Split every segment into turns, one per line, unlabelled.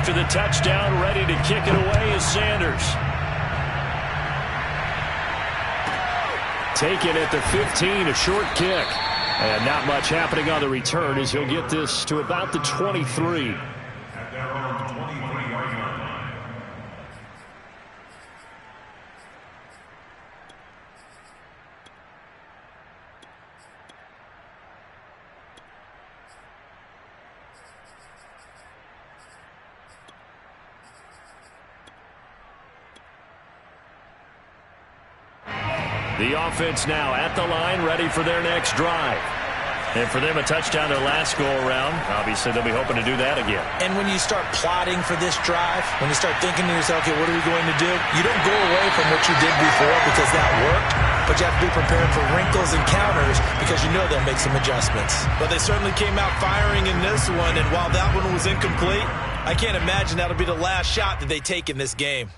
after the touchdown. Ready to kick it away is Sanders. Taken at the 15, a short kick. And not much happening on the return as he'll get this to about the 23. The offense now at the line, ready for their next drive. And for them, a touchdown their last go-around. Obviously, they'll be hoping to do that again.
And when you start plotting for this drive, when you start thinking to yourself, okay, what are we going to do? You don't go away from what you did before because that worked, but you have to be prepared for wrinkles and counters because you know they'll make some adjustments.
But they certainly came out firing in this one, and while that one was incomplete, I can't imagine that'll be the last shot that they take in this game.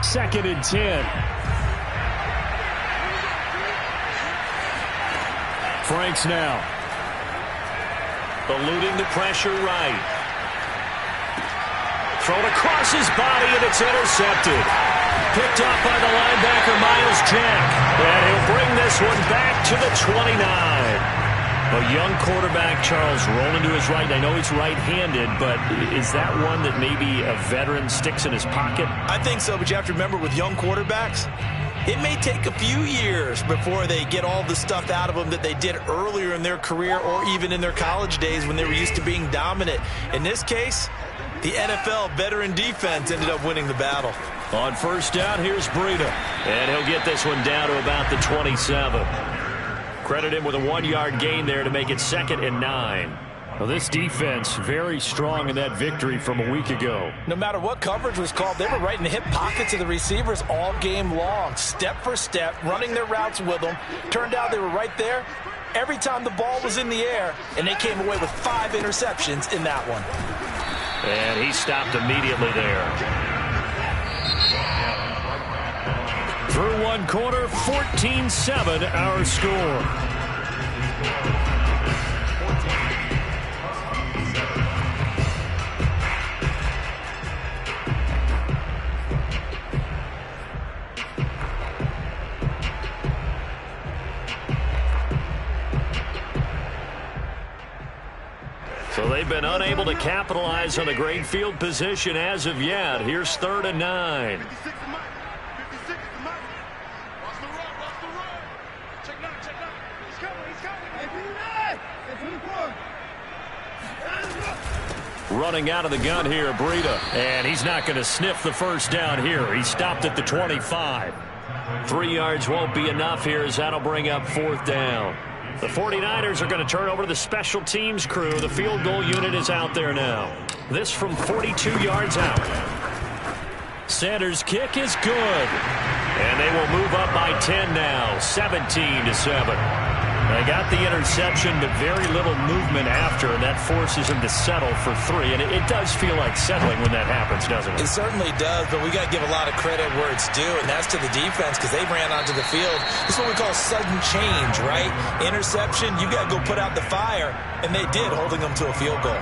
Second and 10. Franks now. Eluding the pressure right. Thrown across his body, and it's intercepted. Picked up by the linebacker, Miles Jack. And he'll bring this one back to the 29. A young quarterback, Charles, rolling to his right. I know he's right-handed, but is that one that maybe a veteran sticks in his pocket?
I think so, but you have to remember with young quarterbacks, it may take a few years before they get all the stuff out of them that they did earlier in their career or even in their college days when they were used to being dominant. In this case, the NFL veteran defense ended up winning the battle.
On first down, here's Breida. And he'll get this one down to about the 27. Credit him with a 1-yard gain there to make it 2nd and 9. Well, this defense very strong in that victory from a week ago.
No matter what coverage was called, they were right in the hip pockets of the receivers all game long, step for step, running their routes with them. Turned out they were right there every time the ball was in the air, and they came away with 5 interceptions in that one.
And he stopped immediately there. Through one quarter, 14-7 our score. So they've been unable to capitalize on the great field position as of yet. Here's 3rd and 9. Running out of the gun here, Breida. And he's not going to sniff the first down here. He stopped at the 25. 3 yards won't be enough here as that'll bring up 4th down. The 49ers are going to turn over to the special teams crew. The field goal unit is out there now. This from 42 yards out. Sanders' kick is good. And they will move up by 10 now, 17-7. They got the interception, but very little movement after, and that forces him to settle for 3. And it does feel like settling when that happens, doesn't it?
It certainly does, but we got to give a lot of credit where it's due, and that's to the defense because they ran onto the field. This is what we call sudden change, right? Interception, you got to go put out the fire, and they did, holding them to a field goal.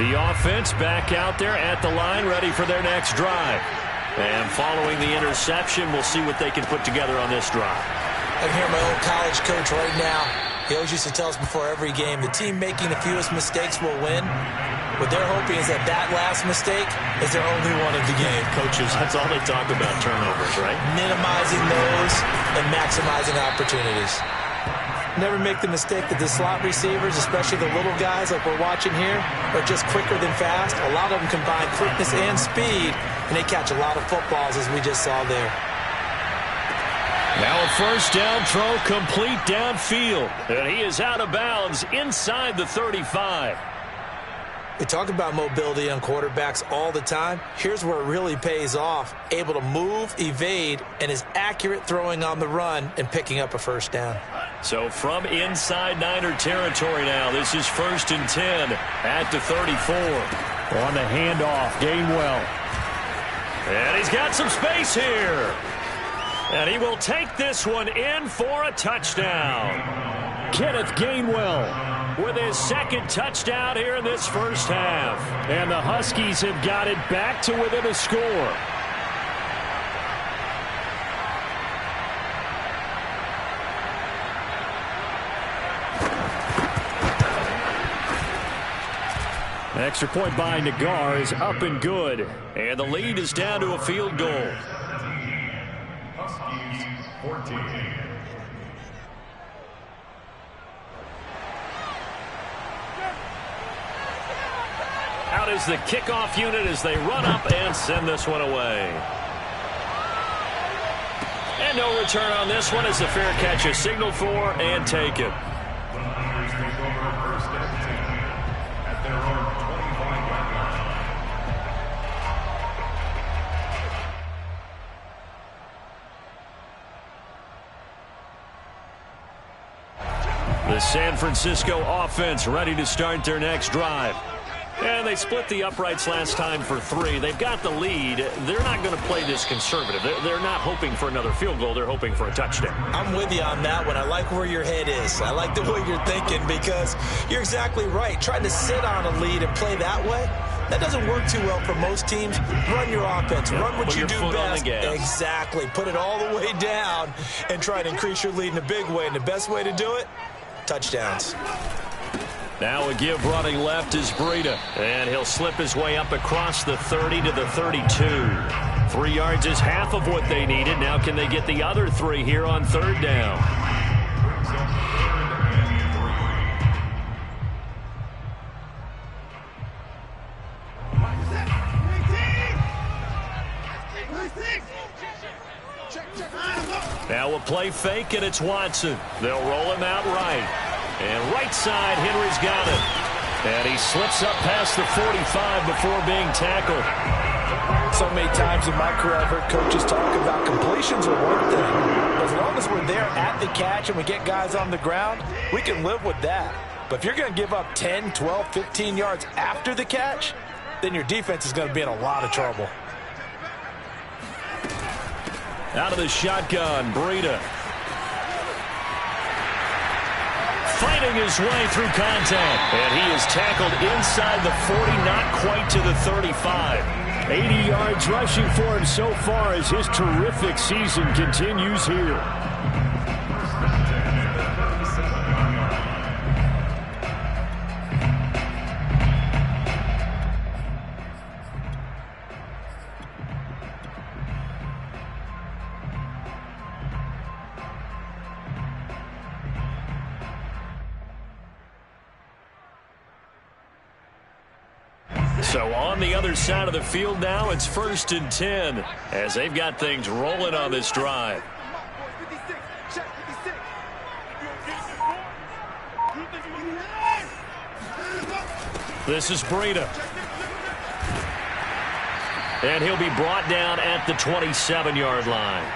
The offense back out there at the line, ready for their next drive. And following the interception, we'll see what they can put together on this drive.
I can hear my old college coach right now. He always used to tell us before every game, the team making the fewest mistakes will win. What they're hoping is that that last mistake is their only one of the game.
Coaches, that's all they talk about, turnovers, right?
Minimizing those and maximizing opportunities. Never make the mistake that the slot receivers, especially the little guys like we're watching here, are just quicker than fast. A lot of them combine quickness and speed, and they catch a lot of footballs, as we just saw there.
Now a first down throw complete downfield. And he is out of bounds inside the 35.
We talk about mobility on quarterbacks all the time. Here's where it really pays off. Able to move, evade, and is accurate throwing on the run and picking up a first down.
So from inside Niner territory now, this is 1st and 10 at the 34.
On the handoff, Gainwell.
And he's got some space here. And he will take this one in for a touchdown.
Kenneth Gainwell
with his second touchdown here in this first half.
And the Huskies have got it back to within a score. Extra point by Nagar is up and good.
And the lead is down to a field goal.
Huskies 14.
Out is the kickoff unit as they run up and send this one away. And no return on this one as the fair catch is signaled for and taken.
The Niners take over 1st and 10 at their own 25-yard line.
The San Francisco offense ready to start their next drive. And they split the uprights last time for 3. They've got the lead. They're not going to play this conservative. They're not hoping for another field goal. They're hoping for a touchdown.
I'm with you on that one. I like where your head is. I like the way you're thinking because you're exactly right. Trying to sit on a lead and play that way, that doesn't work too well for most teams. Run your offense. Run what you do best. Exactly. Put it all the way down and try to increase your lead in a big way. And the best way to do it, touchdowns.
Now a give running left is Breida. And he'll slip his way up across the 30 to the 32. 3 yards is half of what they needed. Now can they get the other 3 here on 3rd down? Now a play fake, and it's Watson. They'll roll him out right. And right side, Henry's got it. And he slips up past the 45 before being tackled.
So many times in my career, I've heard coaches talk about completions are one thing. But as long as we're there at the catch and we get guys on the ground, we can live with that. But if you're going to give up 10, 12, 15 yards after the catch, then your defense is going to be in a lot of trouble.
Out of the shotgun, Breida. Fighting his way through contact. And he is tackled inside the 40, not quite to the 35.
80 yards rushing for him so far as his terrific season continues here.
So on the other side of the field now, it's 1st and 10 as they've got things rolling on this drive. This is Breida. And he'll be brought down at the 27-yard line.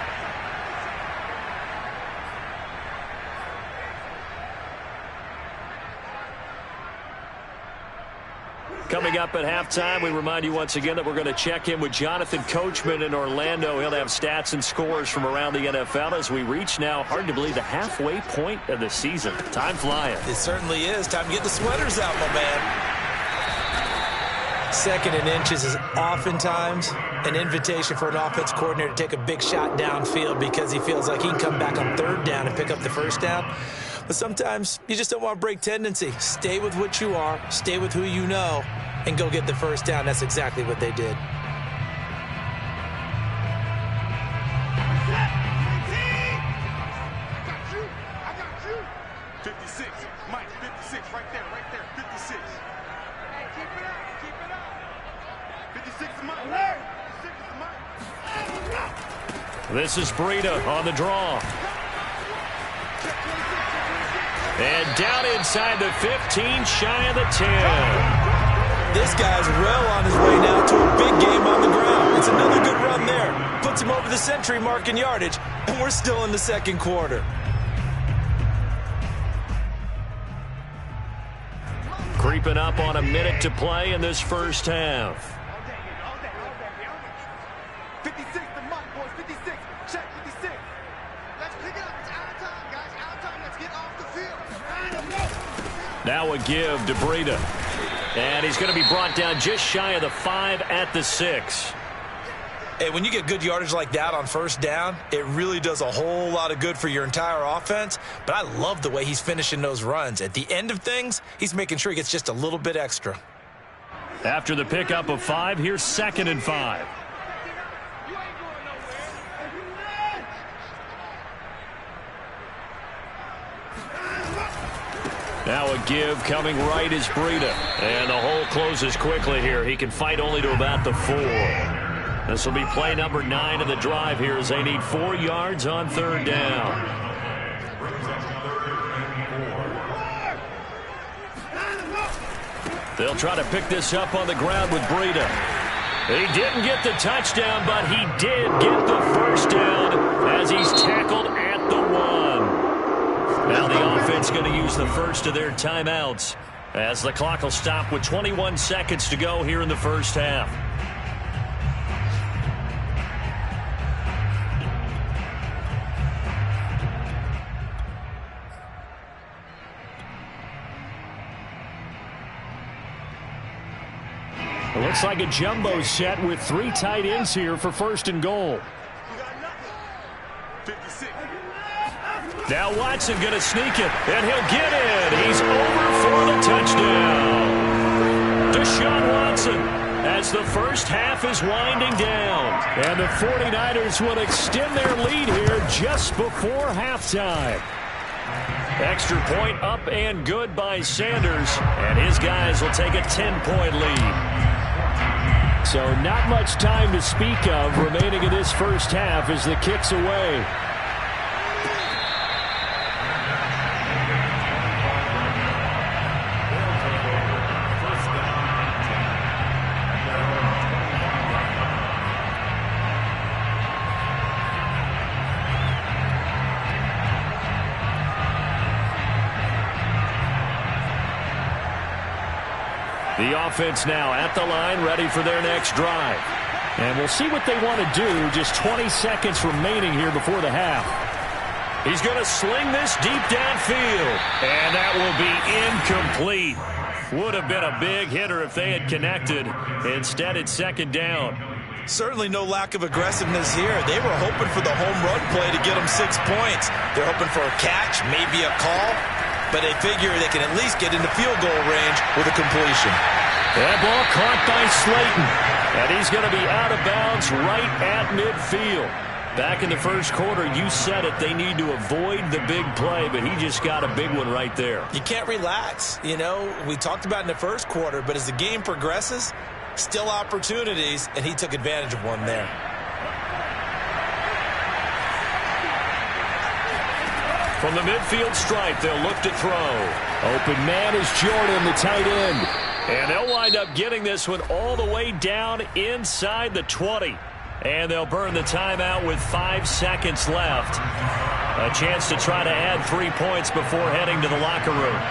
Coming up at halftime, we remind you once again that we're going to check in with Jonathan Coachman in Orlando. He'll have stats and scores from around the NFL as we reach now, hard to believe, the halfway point of the season. Time flying.
It certainly is. Time to get the sweaters out, my man. 2nd and inches is oftentimes an invitation for an offense coordinator to take a big shot downfield because he feels like he can come back on 3rd down and pick up the 1st down. But sometimes you just don't want to break tendency. Stay with what you are, stay with who you know, and go get the 1st down. That's exactly what they did.
This is Breida on the draw. And down inside the 15, shy of the 10.
this guy's well on his way now to a big game on the ground. It's another good run there. Puts him over the century mark in yardage, and we're still in the second quarter.
Creeping up on a minute to play in this first half.
56, the mark, boys. 56. Check 56. Let's pick it up. It's out of time, guys. Out of time. Let's get off the field.
Now a give to Breida. And he's going to be brought down just shy of the 5 at the 6.
Hey, when you get good yardage like that on first down, it really does a whole lot of good for your entire offense. But I love the way he's finishing those runs. At the end of things, he's making sure he gets just a little bit extra.
After the pickup of 5, here's 2nd and 5. Now a give coming right is Breida. And the hole closes quickly here. He can fight only to about the 4. This will be play number 9 of the drive here as they need 4 yards on 3rd down. They'll try to pick this up on the ground with Breida. He didn't get the touchdown, but he did get the first down as he's tackled at the 1. Now the offense going to use the first of their timeouts as the clock will stop with 21 seconds to go here in the first half. It looks like a jumbo set with 3 tight ends here for 1st and goal.
56.
Now Watson going to sneak it, and he'll get in. He's over for the touchdown. Deshaun Watson as the first half is winding down. And the 49ers will extend their lead here just before halftime. Extra point up and good by Sanders, and his guys will take a 10-point lead. So not much time to speak of remaining in this first half as the kick's away. The offense now at the line, ready for their next drive. And we'll see what they want to do. Just 20 seconds remaining here before the half. He's going to sling this deep downfield. And that will be incomplete. Would have been a big hitter if they had connected. Instead, it's 2nd down.
Certainly no lack of aggressiveness here. They were hoping for the home run play to get them 6 points. They're hoping for a catch, maybe a call. But they figure they can at least get into field goal range with a completion.
That ball caught by Slayton. And he's going to be out of bounds right at midfield. Back in the first quarter, you said it, they need to avoid the big play, but he just got a big one right there.
You can't relax. You know, we talked about in the first quarter, but as the game progresses, still opportunities, and he took advantage of one there.
From the midfield stripe, they'll look to throw. Open man is Jordan, the tight end. And they'll wind up getting this one all the way down inside the 20. And they'll burn the timeout with 5 seconds left. A chance to try to add 3 points before heading to the locker room.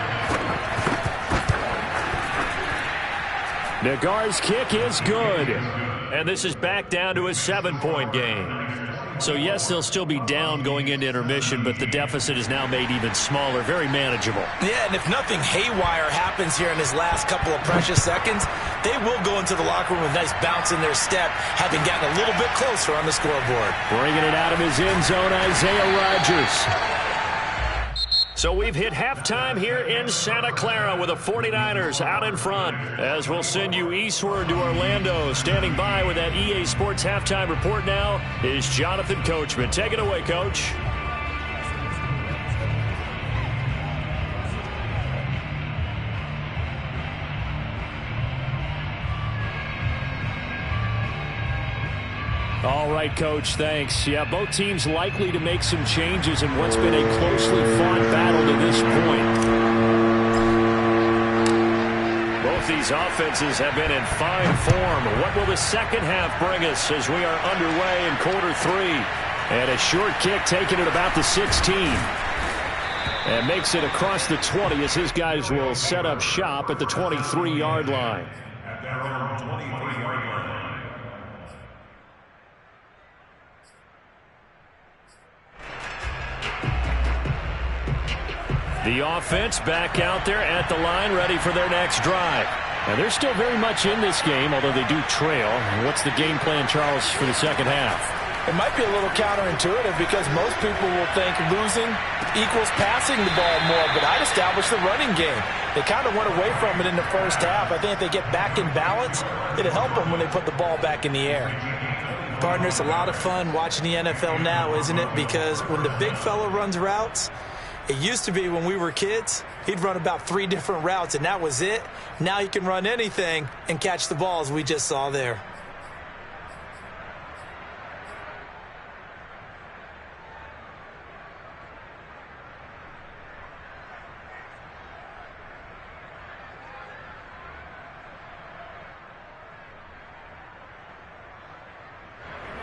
Nagar's kick is good. And this is back down to a 7-point game. So, yes, they'll still be down going into intermission, but the deficit is now made even smaller, very manageable.
Yeah, and if nothing haywire happens here in his last couple of precious seconds, they will go into the locker room with a nice bounce in their step, having gotten a little bit closer on the scoreboard.
Bringing it out of his end zone, Isaiah Rodgers. So we've hit halftime here in Santa Clara with the 49ers out in front. As we'll send you eastward to Orlando. Standing by with that EA Sports halftime report now is Jonathan Coachman. Take it away, Coach. All right, Coach, thanks. Yeah, both teams likely to make some changes in what's been a closely fought battle to this point. Both Both these offenses have been in fine form. What will the second half bring us as we are underway in quarter 3? And a short kick taken at about the 16. And makes it across the 20 as his guys will set up shop at the 23-yard line.
At their own 23-yard line.
The offense back out there at the line, ready for their next drive. And they're still very much in this game, although they do trail. What's the game plan, Charles, for the second half?
It might be a little counterintuitive because most people will think losing equals passing the ball more, but I'd establish the running game. They kind of went away from it in the first half. I think if they get back in balance, it'll help them when they put the ball back in the air.
Partner, it's a lot of fun watching the NFL now, isn't it? Because when the big fella runs routes, it used to be when we were kids, he'd run about 3 different routes, and that was it. Now he can run anything and catch the balls we just saw there.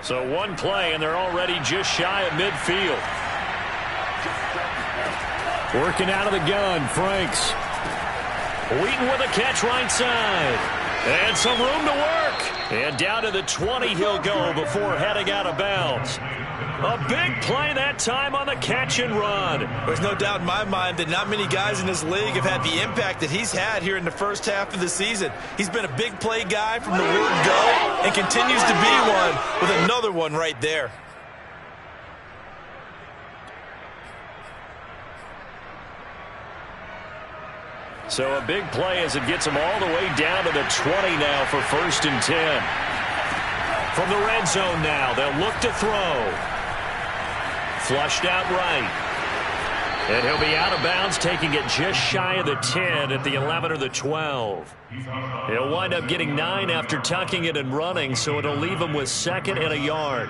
So one play, and they're already just shy of midfield. Working out of the gun, Franks. Wheaton with a catch right side. And some room to work. And down to the 20 he'll go before heading out of bounds. A big play that time on the catch and run.
There's no doubt in my mind that not many guys in this league have had the impact that he's had here in the first half of the season. He's been a big play guy from the word go and continues to be one with another one right there.
So a big play as it gets him all the way down to the 20 now for 1st and 10. From the red zone now, they'll look to throw. Flushed out right. And he'll be out of bounds, taking it just shy of the 10 at the 11 or the 12. He'll wind up getting 9 after tucking it and running, so it'll leave him with 2nd and a yard.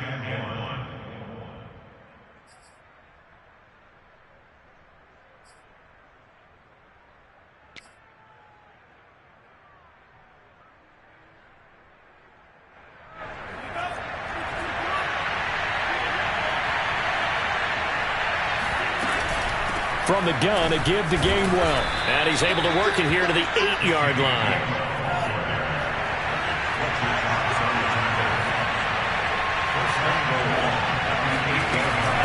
From the gun, a give to Gainwell. And he's able to work it here to the 8-yard line.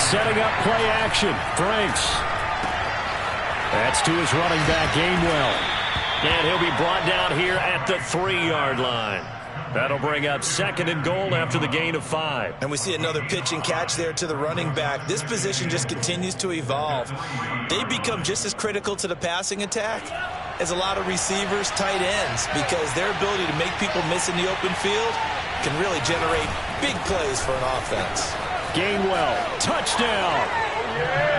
Setting up play action. Franks. That's to his running back, Gainwell. And he'll be brought down here at the 3-yard line. That'll bring up 2nd and goal after the gain of 5.
And we see another pitch and catch there to the running back. This position just continues to evolve. They become just as critical to the passing attack as a lot of receivers, tight ends, because their ability to make people miss in the open field can really generate big plays for an offense.
Gainwell, touchdown.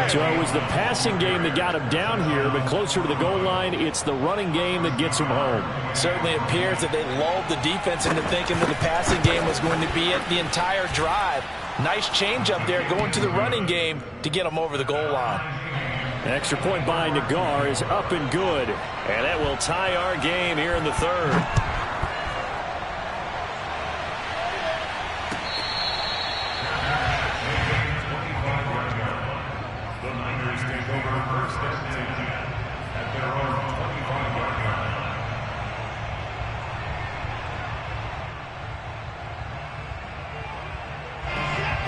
So it was the passing game that got him down here, but closer to the goal line, it's the running game that gets him home.
Certainly appears that they lulled the defense into thinking that the passing game was going to be it the entire drive. Nice change up there going to the running game to get them over the goal line.
Extra point by Nagar is up and good, and that will tie our game here in the 3rd.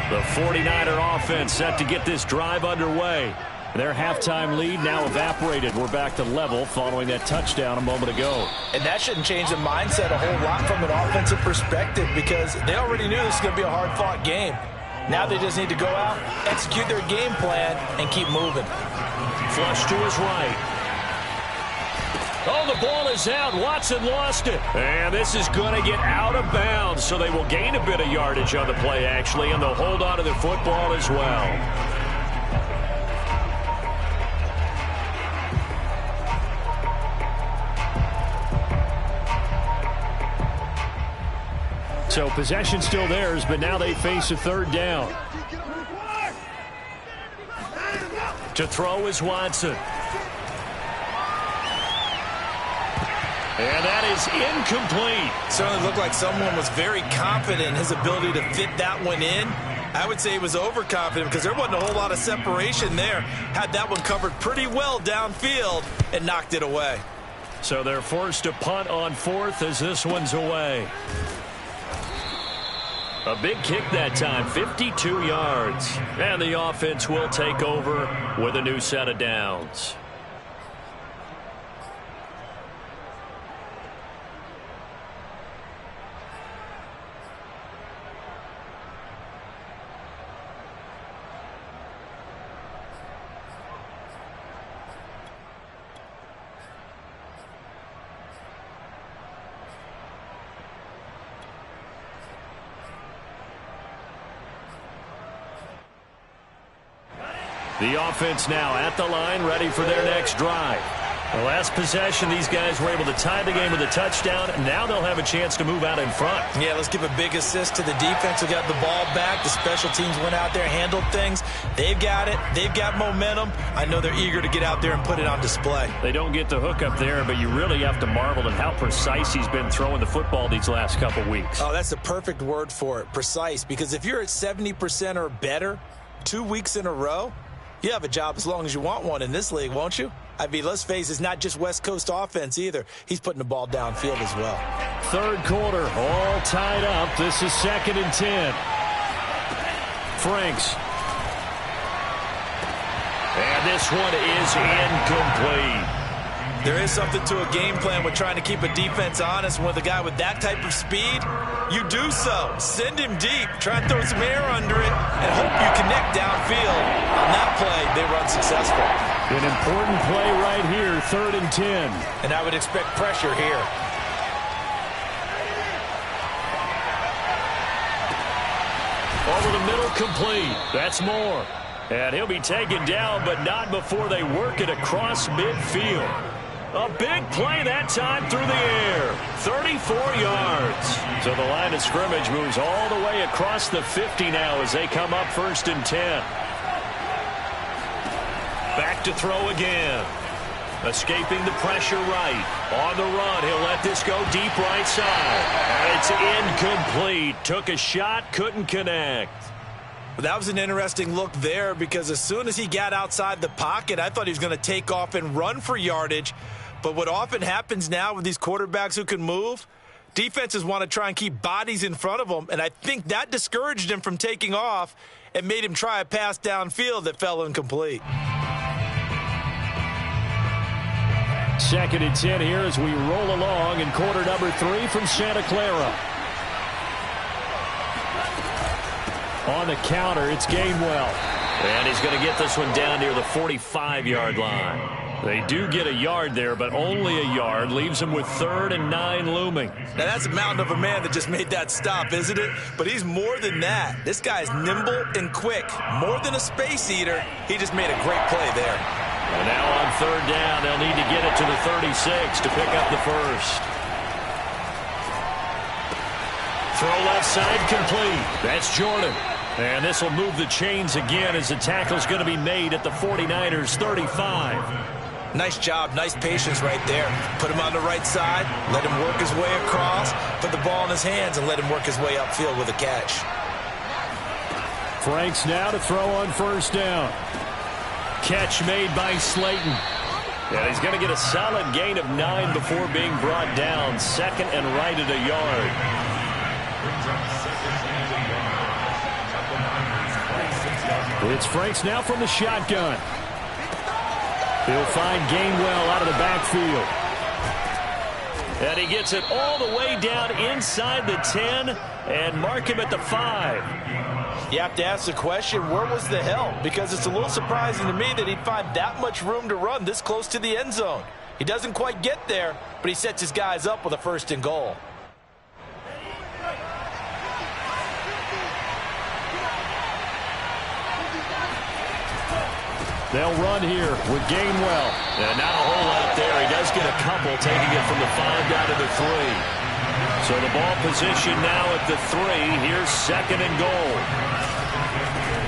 The 49er offense set to get this drive underway. Their halftime lead now evaporated. We're back to level following that touchdown a moment ago.
And that shouldn't change the mindset a whole lot from an offensive perspective because they already knew this was going to be a hard-fought game. Now they just need to go out, execute their game plan, and keep moving.
Flush to his right. Oh, the ball is out. Watson lost it. And this is going to get out of bounds, so they will gain a bit of yardage on the play, actually, and they'll hold on to the football as well. So possession still theirs, but now they face a 3rd down. To throw is Watson. And that is incomplete.
Certainly looked like someone was very confident in his ability to fit that one in. I would say he was overconfident because there wasn't a whole lot of separation there. Had that one covered pretty well downfield and knocked it away.
So they're forced to punt on fourth as this one's away. A big kick that time, 52 yards. And the offense will take over with a new set of downs. The offense now at the line, ready for their next drive. The last possession, these guys were able to tie the game with a touchdown. Now they'll have a chance to move out in front.
Yeah, let's give a big assist to the defense who got the ball back. The special teams went out there, handled things. They've got it. They've got momentum. I know they're eager to get out there and put it on display.
They don't get the hook up there, but you really have to marvel at how precise he's been throwing the football these last couple weeks.
Oh, that's the perfect word for it, precise. Because if you're at 70% or better 2 weeks in a row, you have a job as long as you want one in this league, won't you? I mean, let's face it, it's not just West Coast offense either. He's putting the ball downfield as well.
Third quarter, all tied up. This is 2nd and 10. Franks.
And this one is incomplete.
There is something to a game plan with trying to keep a defense honest. With a guy with that type of speed, you do so. Send him deep. Try and throw some air under it and hope you connect downfield. On that play, they run successful.
An important play right here, 3rd and 10.
And I would expect pressure here.
Over the middle, complete. That's more. And he'll be taken down, but not before they work it across midfield. A big play that time through the air. 34 yards. So the line of scrimmage moves all the way across the 50 now as they come up 1st and 10. Back to throw again. Escaping the pressure right. On the run, he'll let this go deep right side. And it's incomplete. Took a shot, couldn't connect.
Well, that was an interesting look there because as soon as he got outside the pocket, I thought he was going to take off and run for yardage. But what often happens now with these quarterbacks who can move, defenses want to try and keep bodies in front of them, and I think that discouraged him from taking off and made him try a pass downfield that fell incomplete.
2nd and 10 here as we roll along in quarter number 3 from Santa Clara. On the counter, it's Gainwell.
And he's going to get this one down near the 45-yard line. They do get a yard there, but only a yard. Leaves him with 3rd and 9 looming.
Now, that's a mountain of a man that just made that stop, isn't it? But he's more than that. This guy's nimble and quick. More than a space eater. He just made a great play there.
And now on 3rd down, they'll need to get it to the 36 to pick up the first. Throw left side complete. That's Jordan. And this will move the chains again as the tackle's going to be made at the 49ers 35.
Nice job, nice patience right there. Put him on the right side, let him work his way across, put the ball in his hands, and let him work his way upfield with a catch.
Franks now to throw on 1st down.
Catch made by Slayton. And he's going to get a solid gain of 9 before being brought down. 2nd and right at a yard.
It's Franks now from the shotgun. He'll find Gainwell out of the backfield.
And he gets it all the way down inside the 10 and mark him at the 5.
You have to ask the question, where was the help? Because it's a little surprising to me that he'd find that much room to run this close to the end zone. He doesn't quite get there, but he sets his guys up with a 1st and goal.
They'll run here with Gainwell.
And not a whole lot there. He does get a couple, taking it from the 5 down to the 3. So the ball position now at the 3. Here's 2nd and goal.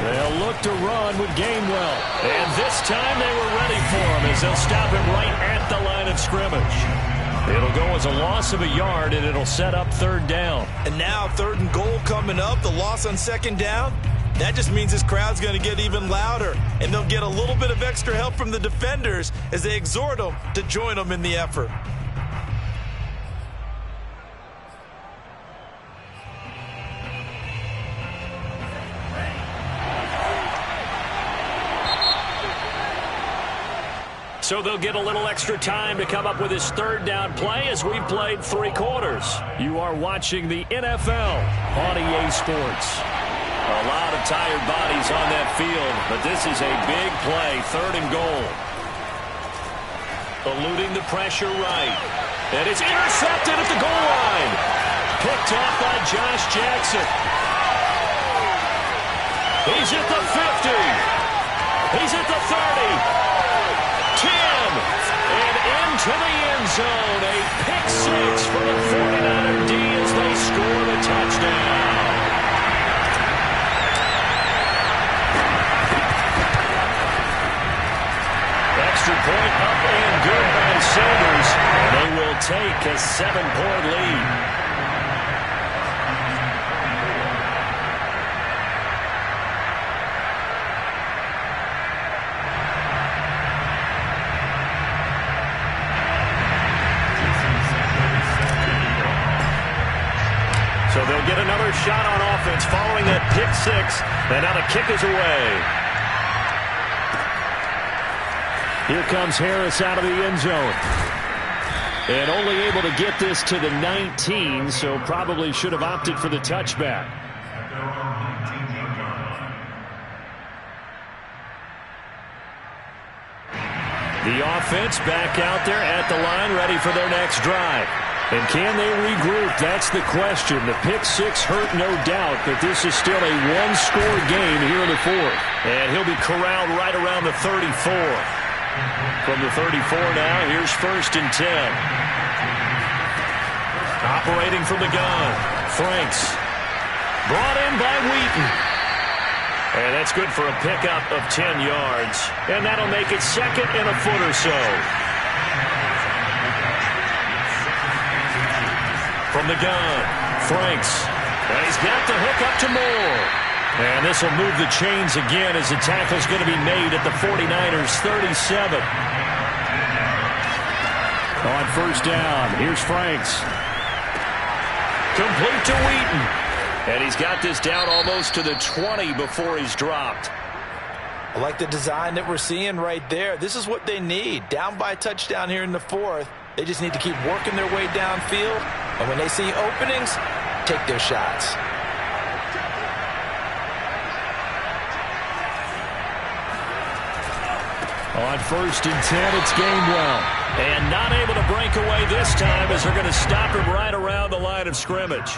They'll look to run with Gainwell.
And this time they were ready for him as they'll stop him right at the line of scrimmage. It'll go as a loss of a yard, and it'll set up third down.
And now 3rd and goal coming up, the loss on 2nd down. That just means this crowd's going to get even louder, and they'll get a little bit of extra help from the defenders as they exhort them to join them in the effort.
So they'll get a little extra time to come up with his 3rd down play as we've played 3 quarters. You are watching the NFL on EA Sports. A lot of tired bodies on that field, but this is a big play, 3rd and goal. Eluding the pressure right. And it's intercepted at the goal line. Picked off by Josh Jackson. He's at the 50. He's at the 30. 10, and into the end zone. A pick 6 for the 49er D as they score the touchdown. Extra point up and good by Sanders. They will take a 7-point lead. So they'll get another shot on offense following that pick 6. And now the kick is away. Here comes Harris out of the end zone. And only able to get this to the 19, so probably should have opted for the touchback. The offense back out there at the line, ready for their next drive. And can they regroup? That's the question. The pick 6 hurt, no doubt, but this is still a one-score game here in the 4th. And he'll be corralled right around the 34. From the 34 now, here's 1st and 10. Operating from the gun, Franks. Brought in by Wheaton. And that's good for a pickup of 10 yards. And that'll make it 2nd and a foot or so. From the gun, Franks. And he's got the hook up to Moore. And this will move the chains again as the tackle's going to be made at the 49ers' 37. On 1st down, here's Franks. Complete to Wheaton. And he's got this down almost to the 20 before he's dropped.
I like the design that we're seeing right there. This is what they need. Down by a touchdown here in the 4th. They just need to keep working their way downfield. And when they see openings, take their shots.
On 1st and 10, it's Gainwell.
And not able to break away this time as they're going to stop him right around the line of scrimmage.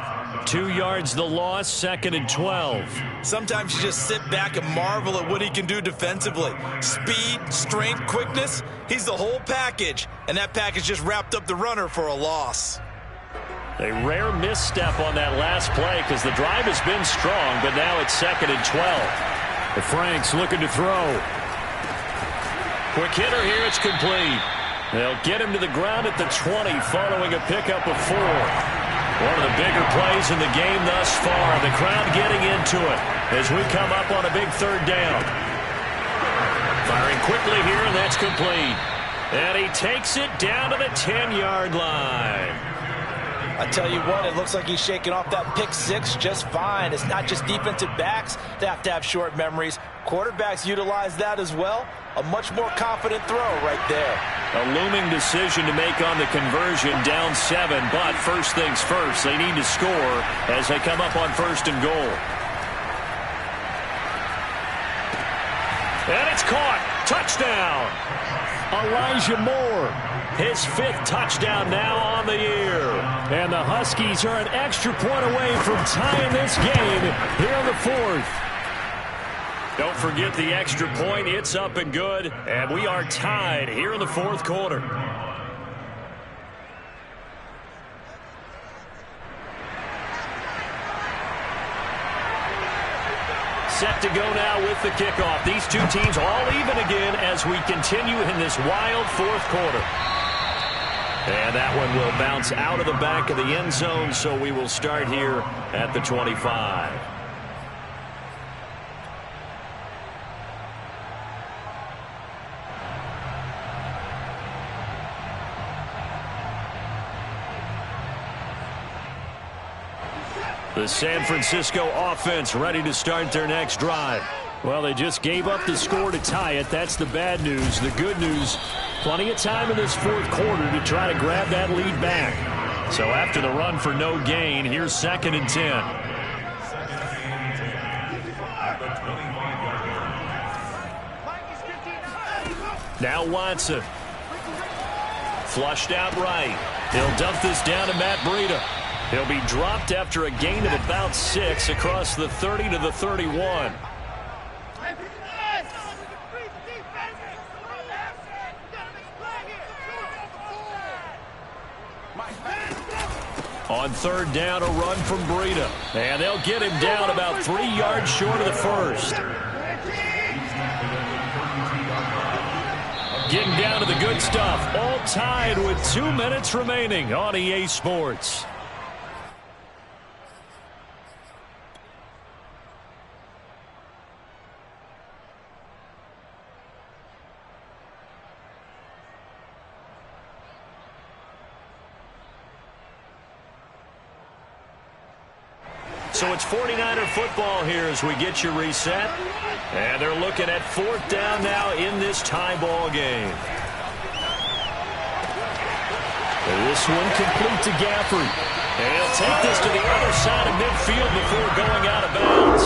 2 yards the loss, 2nd and 12.
Sometimes you just sit back and marvel at what he can do defensively. Speed, strength, quickness. He's the whole package. And that package just wrapped up the runner for a loss.
A rare misstep on that last play because the drive has been strong, but now it's 2nd and 12.
The Franks looking to throw.
Quick hitter here, it's complete. They'll get him to the ground at the 20 following a pickup of 4. One of the bigger plays in the game thus far. The crowd getting into it as we come up on a big 3rd down. Firing quickly here, and that's complete. And he takes it down to the 10-yard line.
I tell you what, it looks like he's shaking off that pick 6 just fine. It's not just defensive backs that have to have short memories. Quarterbacks utilize that as well. A much more confident throw right there.
A looming decision to make on the conversion, down 7. But first things first, they need to score as they come up on 1st and goal. And it's caught. Touchdown.
Elijah Moore.
His 5th touchdown now on the year.
And the Huskies are an extra point away from tying this game here in the 4th.
Don't forget the extra point. It's up and good. And we are tied here in the 4th quarter. Set to go now with the kickoff. These two teams all even again as we continue in this wild 4th quarter. And that one will bounce out of the back of the end zone, so we will start here at the 25. The San Francisco offense ready to start their next drive.
Well, they just gave up the score to tie it. That's the bad news. The good news, plenty of time in this fourth quarter to try to grab that lead back.
So after the run for no gain, here's 2nd and 10. Now Watson. Flushed out right. He'll dump this down to Matt Breida. He'll be dropped after a gain of about 6 across the 30 to the 31. On 3rd down, a run from Breida. And they'll get him down about 3 yards short of the first. Getting down to the good stuff. All tied with 2 minutes remaining on EA Sports. So it's 49er football here as we get you reset. And they're looking at 4th down now in this tie ball game.
This one complete to Gafford.
And he'll take this to the other side of midfield before going out of bounds.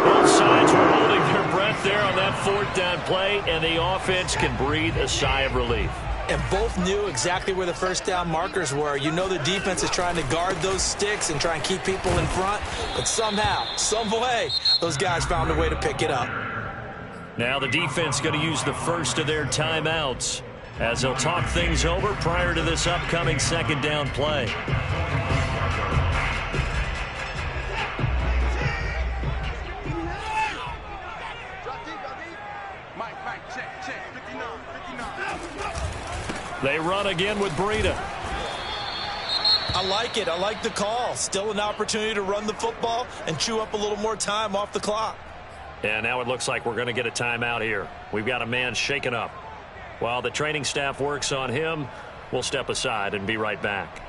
Both sides were holding their breath there on that 4th down play, and the offense can breathe a sigh of relief.
And both knew exactly where the first down markers were. You know the defense is trying to guard those sticks and try and keep people in front. But somehow, some way, those guys found a way to pick it up.
Now the defense going to use the first of their timeouts as they'll talk things over prior to this upcoming 2nd down play. They run again with Breida.
I like it. I like the call. Still an opportunity to run the football and chew up a little more time off the clock.
And now it looks like we're going to get a timeout here. We've got a man shaken up. While the training staff works on him, we'll step aside and be right back.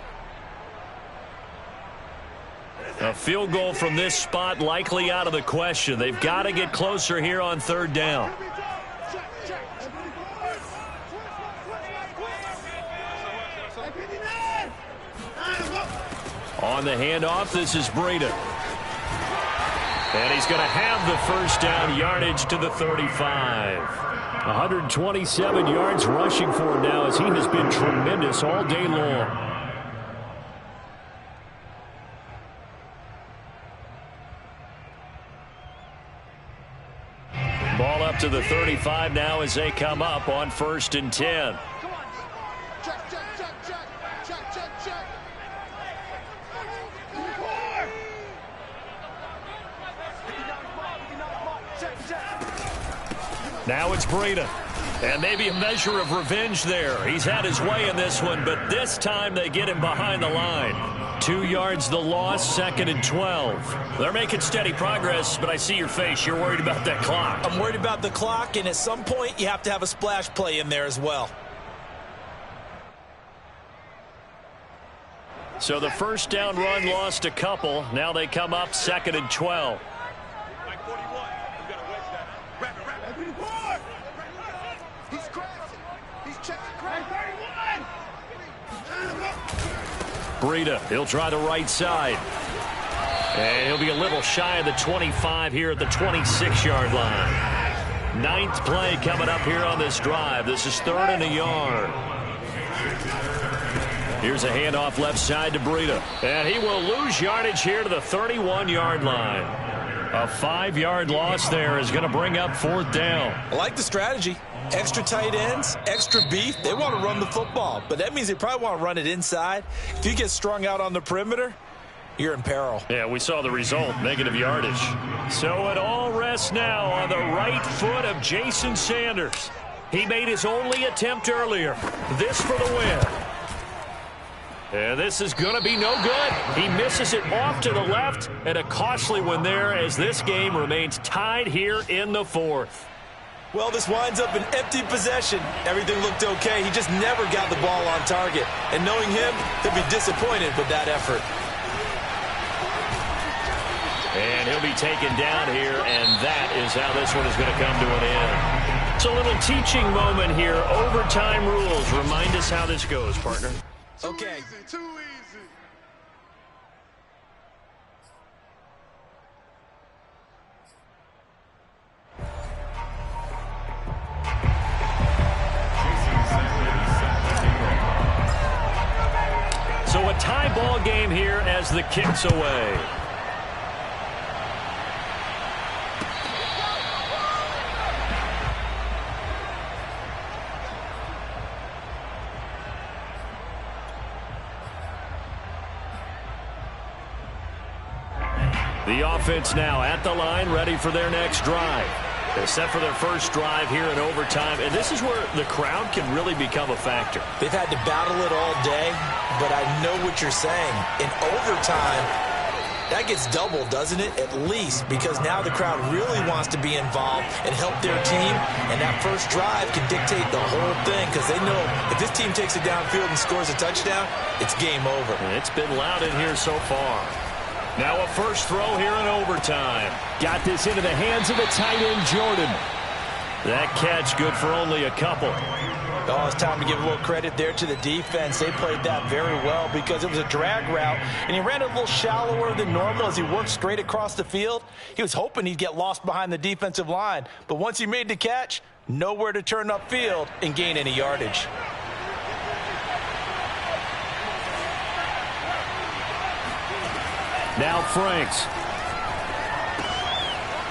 A field goal from this spot likely out of the question. They've got to get closer here on 3rd down. On the handoff, this is Breida. And he's going to have the first down, yardage to the 35.
127 yards rushing for him now as he has been tremendous all day long.
Ball up to the 35 now as they come up on 1st and 10. Now it's Breida. And maybe a measure of revenge there. He's had his way in this one, but this time they get him behind the line. 2 yards the loss, 2nd and 12. They're making steady progress, but I see your face. You're worried about that clock.
I'm worried about the clock, and at some point you have to have a splash play in there as well.
So the first down run lost a couple. Now they come up 2nd and 12. Breida, he'll try the right side. And he'll be a little shy of the 25 here at the 26-yard line. 9th play coming up here on this drive. This is 3rd and a yard. Here's a handoff left side to Breida. And he will lose yardage here to the 31-yard line. A 5-yard loss there is going to bring up 4th down.
I like the strategy. Extra tight ends, extra beef. They want to run the football, but that means they probably want to run it inside. If you get strung out on the perimeter, you're in peril.
Yeah, we saw the result, negative yardage. So it all rests now on the right foot of Jason Sanders. He made his only attempt earlier. This for the win. And this is going to be no good. He misses it off to the left, and a costly one there as this game remains tied here in the fourth.
Well, this winds up an empty possession. Everything looked okay. He just never got the ball on target. And knowing him, he'll be disappointed with that effort.
And he'll be taken down here, and that is how this one is going to come to an end. It's a little teaching moment here. Overtime rules. Remind us how this goes, partner.
Okay.
Too easy.
So a tie ball game here as the kick's away. The offense now at the line, ready for their next drive. They're set for their first drive here in overtime, and this is where the crowd can really become a factor.
They've had to battle it all day, but I know what you're saying. In overtime, that gets doubled, doesn't it? At least, because now the crowd really wants to be involved and help their team, and that first drive can dictate the whole thing because they know if this team takes it downfield and scores a touchdown, it's game over.
And it's been loud in here so far. Now a first throw here in overtime.
Got this into the hands of the tight end, Jordan.
That catch good for only a couple.
Oh, it's time to give a little credit there to the defense. They played that very well because it was a drag route, and he ran a little shallower than normal as he worked straight across the field. He was hoping he'd get lost behind the defensive line, but once he made the catch, nowhere to turn upfield and gain any yardage.
Now Franks.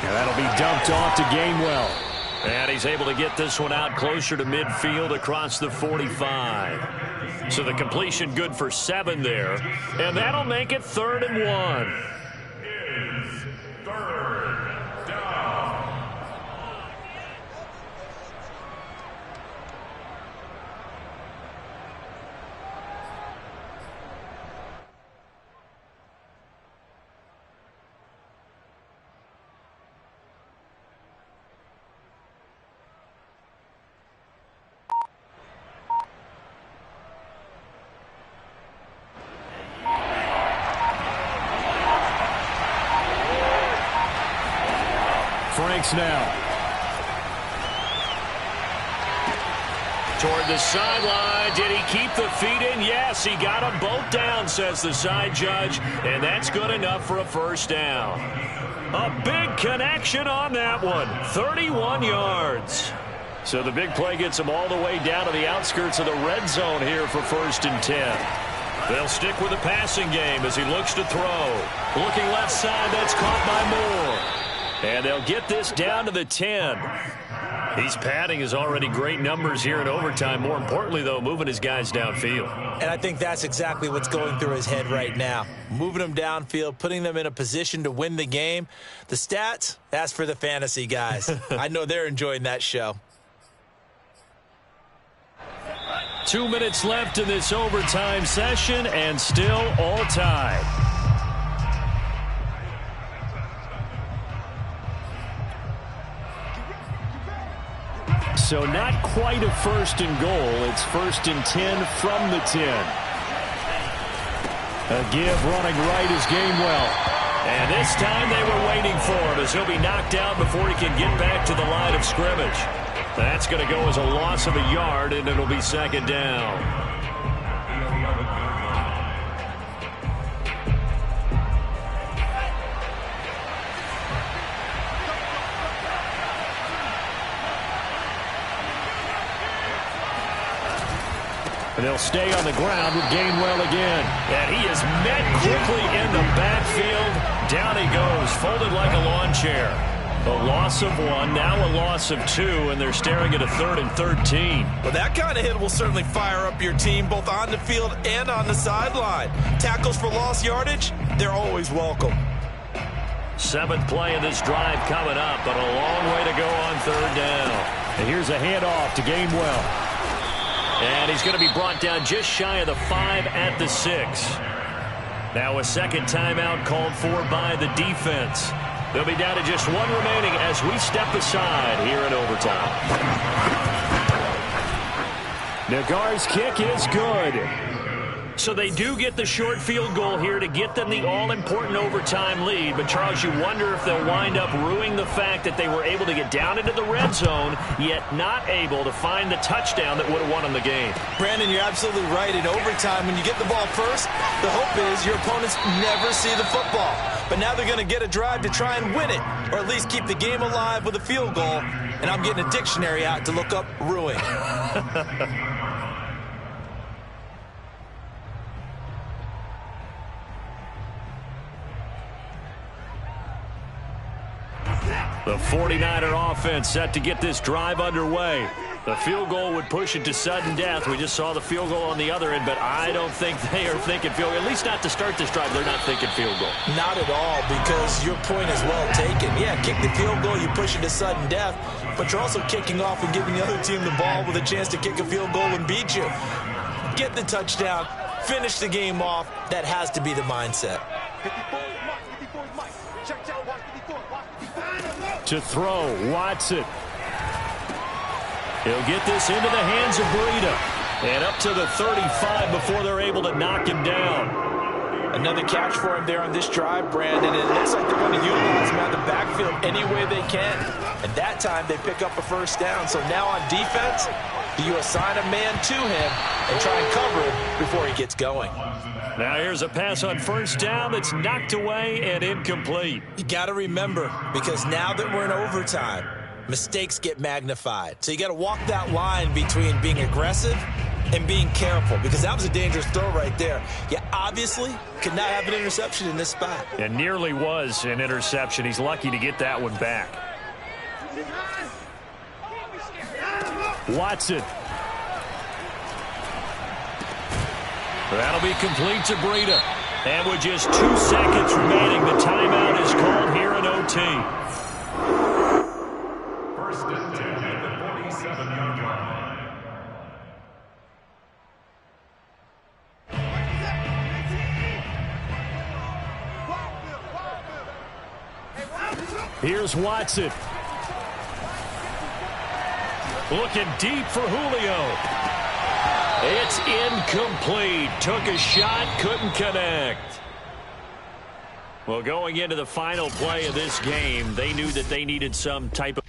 And that'll be dumped off to Gainwell.
And he's able to get this one out closer to midfield across the 45. So the completion good for 7 there. And that'll make it 3rd and 1.
Is third down.
Franks now.
Toward the sideline. Did he keep the feet in? Yes, he got them both down, says the side judge. And that's good enough for a first down. A big connection on that one. 31 yards. So the big play gets him all the way down to the outskirts of the red zone here for 1st and 10. They'll stick with the passing game as he looks to throw. Looking left side, that's caught by Moore. And they'll get this down to the 10. He's padding his already great numbers here in overtime. More importantly, though, moving his guys downfield.
And I think that's exactly what's going through his head right now. Moving them downfield, putting them in a position to win the game. The stats, that's for the fantasy guys. I know they're enjoying that show.
2 minutes left in this overtime session, and still all tied.
So not quite a 1st and goal. It's 1st and 10 from the 10. A give running right is Gainwell.
And this time they were waiting for him as he'll be knocked out before he can get back to the line of scrimmage. That's going to go as a loss of a yard, and it'll be 2nd down.
And they'll stay on the ground with Gainwell again.
And he is met quickly in the backfield. Down he goes, folded like a lawn chair. A loss of 1, now a loss of 2, and they're staring at a 3rd and 13.
Well, that kind of hit will certainly fire up your team both on the field and on the sideline. Tackles for lost yardage, they're always welcome.
7th play of this drive coming up, but a long way to go on 3rd down.
And here's a handoff to Gainwell.
And he's going to be brought down just shy of the 5 at the 6. Now a second timeout called for by the defense. They'll be down to just one remaining as we step aside here in overtime.
Nagar's kick is good.
So they do get the short field goal here to get them the all-important overtime lead. But, Charles, you wonder if they'll wind up ruining the fact that they were able to get down into the red zone, yet not able to find the touchdown that would have won them the game.
Brandon, you're absolutely right. In overtime, when you get the ball first, the hope is your opponents never see the football. But now they're going to get a drive to try and win it, or at least keep the game alive with a field goal. And I'm getting a dictionary out to look up ruin.
The 49er offense set to get this drive underway. The field goal would push it to sudden death. We just saw the field goal on the other end, but I don't think they are thinking field goal. At least not to start this drive. They're not thinking field goal.
Not at all, because your point is well taken. Yeah, kick the field goal, you push it to sudden death, but you're also kicking off and giving the other team the ball with a chance to kick a field goal and beat you. Get the touchdown, finish the game off. That has to be the mindset.
To throw, Watson.
He'll get this into the hands of Breida. And up to the 35 before they're able to knock him down.
Another catch for him there on this drive, Brandon. It looks like they're going to utilize him out of the backfield any way they can. And that time they pick up a first down. So now on defense, do you assign a man to him and try and cover him before he gets going?
Now here's a pass on first down that's knocked away and incomplete.
You got to remember, because now that we're in overtime, mistakes get magnified. So you got to walk that line between being aggressive and being careful, because that was a dangerous throw right there. You obviously could not have an interception in this spot.
And nearly was an interception. He's lucky to get that one back.
Watson.
That'll be complete to Breida. And with just 2 seconds remaining, the timeout is called here in OT.
First and 10 at the 47-yard line.
Here's Watson.
Looking deep for Julio. It's incomplete. Took a shot, couldn't connect. Well, going into the final play of this game, they knew that they needed some type of